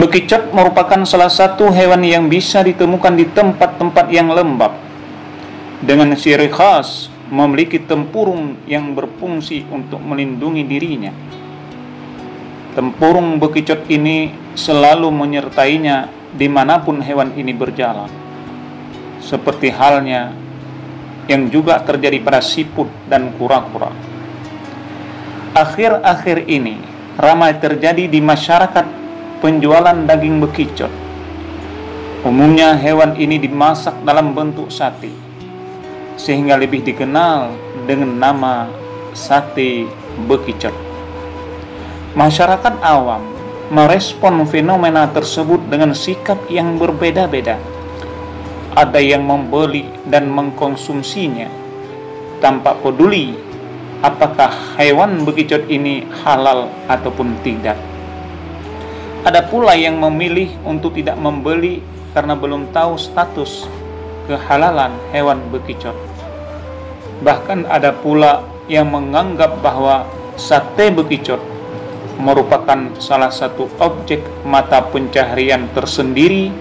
Bekicot merupakan salah satu hewan yang bisa ditemukan di tempat-tempat yang lembab, dengan ciri khas memiliki tempurung yang berfungsi untuk melindungi dirinya. Tempurung bekicot ini selalu menyertainya dimanapun hewan ini berjalan, seperti halnya yang juga terjadi pada siput dan kura-kura. Akhir-akhir ini ramai terjadi di masyarakat penjualan daging bekicot. Umumnya hewan ini dimasak dalam bentuk sate, sehingga lebih dikenal dengan nama sate bekicot. Masyarakat awam merespon fenomena tersebut dengan sikap yang berbeda-beda. Ada yang membeli dan mengkonsumsinya tanpa peduli apakah hewan bekicot ini halal ataupun tidak. Ada pula yang memilih untuk tidak membeli karena belum tahu status kehalalan hewan bekicot. Bahkan ada pula yang menganggap bahwa sate bekicot merupakan salah satu objek mata pencaharian tersendiri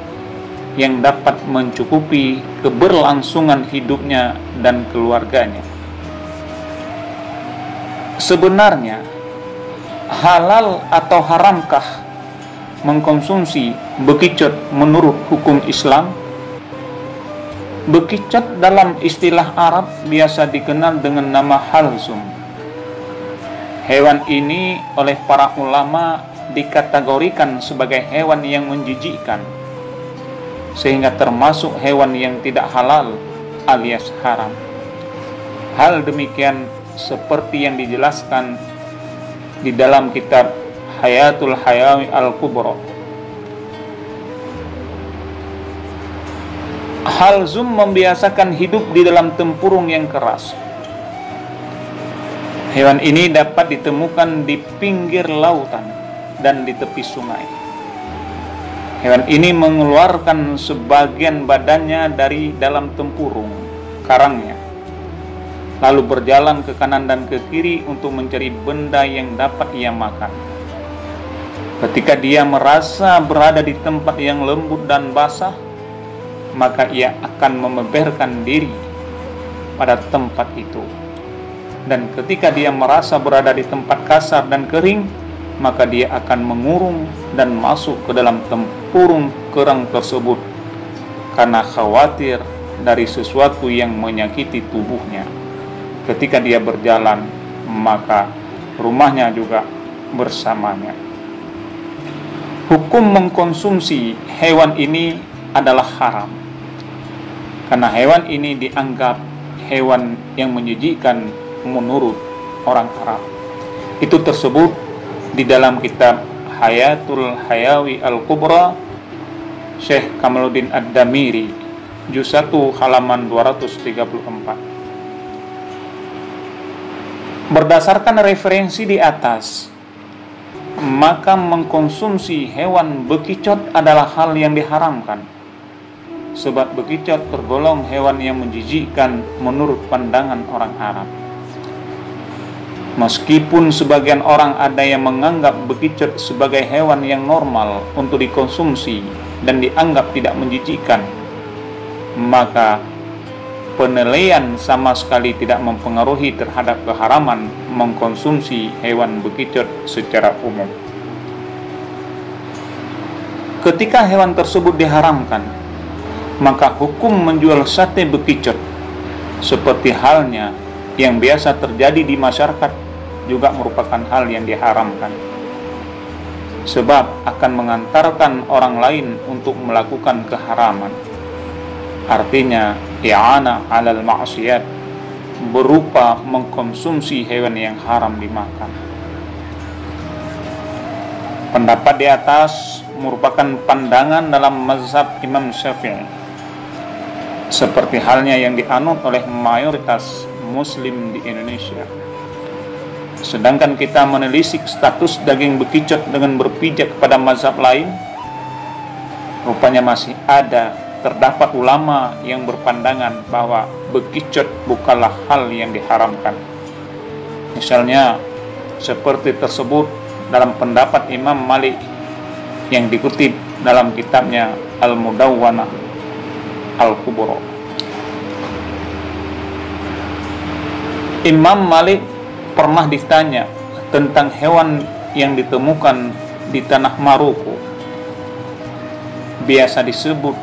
yang dapat mencukupi keberlangsungan hidupnya dan keluarganya. Sebenarnya, halal atau haramkah mengkonsumsi bekicot menurut hukum Islam? Bekicot dalam istilah Arab biasa dikenal dengan nama halzum. Hewan ini oleh para ulama dikategorikan sebagai hewan yang menjijikkan, sehingga termasuk hewan yang tidak halal alias haram. Hal demikian seperti yang dijelaskan di dalam kitab Hayatul Hayawi Al-Kubra. Halzum membiasakan hidup di dalam tempurung yang keras. Hewan ini dapat ditemukan di pinggir lautan dan di tepi sungai. Hewan ini mengeluarkan sebagian badannya dari dalam tempurung karangnya, lalu berjalan ke kanan dan ke kiri untuk mencari benda yang dapat ia makan. Ketika dia merasa berada di tempat yang lembut dan basah, maka ia akan membeberkan diri pada tempat itu. Dan ketika dia merasa berada di tempat kasar dan kering, maka dia akan mengurung dan masuk ke dalam tempurung kerang tersebut karena khawatir dari sesuatu yang menyakiti tubuhnya. Ketika dia berjalan, maka rumahnya juga bersamanya. Hukum mengkonsumsi hewan ini adalah haram, karena hewan ini dianggap hewan yang menjijikkan menurut orang Arab. Itu tersebut di dalam kitab Hayatul Hayawi Al-Kubra Syekh Kamaluddin Ad-Damiri, juz 1 halaman 234. Berdasarkan referensi di atas, maka mengkonsumsi hewan bekicot adalah hal yang diharamkan, sebab bekicot tergolong hewan yang menjijikkan menurut pandangan orang Arab. Meskipun sebagian orang ada yang menganggap bekicot sebagai hewan yang normal untuk dikonsumsi dan dianggap tidak menjijikkan, maka penilaian sama sekali tidak mempengaruhi terhadap keharaman mengkonsumsi hewan bekicot secara umum. Ketika hewan tersebut diharamkan, maka hukum menjual sate bekicot seperti halnya yang biasa terjadi di masyarakat juga merupakan hal yang diharamkan, sebab akan mengantarkan orang lain untuk melakukan keharaman. Artinya i'ana 'alal ma'siyat, berupa mengkonsumsi hewan yang haram dimakan. Pendapat di atas merupakan pandangan dalam mazhab Imam Syafi'i, seperti halnya yang dianut oleh mayoritas Muslim di Indonesia. Sedangkan kita menelisik status daging bekicot dengan berpijak kepada mazhab lain, rupanya masih terdapat ulama yang berpandangan bahwa bekicot bukanlah hal yang diharamkan. Misalnya seperti tersebut dalam pendapat Imam Malik yang dikutip dalam kitabnya Al-Mudawwanah Al-Kubra. Imam Malik pernah ditanya tentang hewan yang ditemukan di tanah Maroko, biasa disebut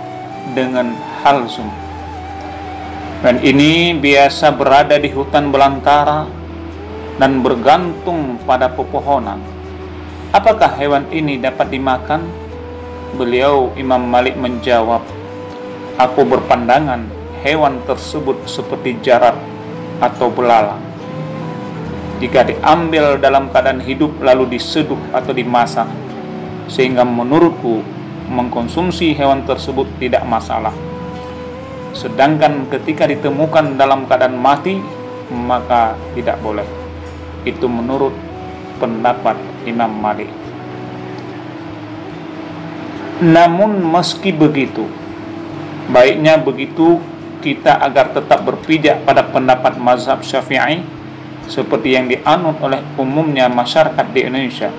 dengan halsum, dan ini biasa berada di hutan belantara dan bergantung pada pepohonan. Apakah hewan ini dapat dimakan? Beliau Imam Malik menjawab, aku berpandangan hewan tersebut seperti jarat atau belalang. Jika diambil dalam keadaan hidup lalu diseduh atau dimasak, sehingga menurutku mengkonsumsi hewan tersebut tidak masalah. Sedangkan ketika ditemukan dalam keadaan mati, maka tidak boleh. Itu menurut pendapat Imam Malik. Namun meski begitu, baiknya begitu kita agar tetap berpijak pada pendapat mazhab Syafi'i seperti yang dianut oleh umumnya masyarakat di Indonesia.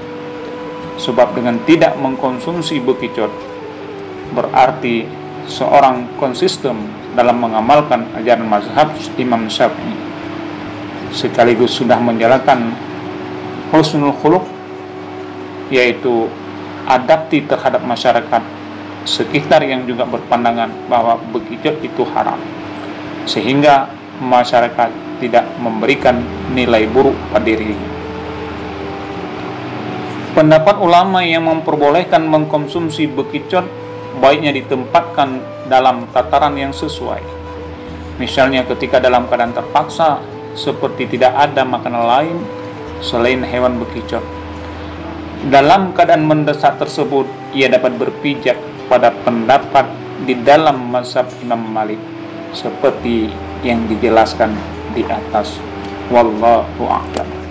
Sebab dengan tidak mengkonsumsi bekicot berarti seorang konsisten dalam mengamalkan ajaran mazhab Imam Syafi'i, sekaligus sudah menjalankan husnul khuluq, yaitu adapti terhadap masyarakat sekitar yang juga berpandangan bahwa bekicot itu haram, sehingga masyarakat tidak memberikan nilai buruk pada dirinya. Pendapat ulama yang memperbolehkan mengkonsumsi bekicot baiknya ditempatkan dalam tataran yang sesuai. Misalnya ketika dalam keadaan terpaksa, seperti tidak ada makanan lain selain hewan bekicot. Dalam keadaan mendesak tersebut, ia dapat berpijak pada pendapat di dalam mazhab Imam Malik seperti yang dijelaskan di atas. Wallahu a'lam.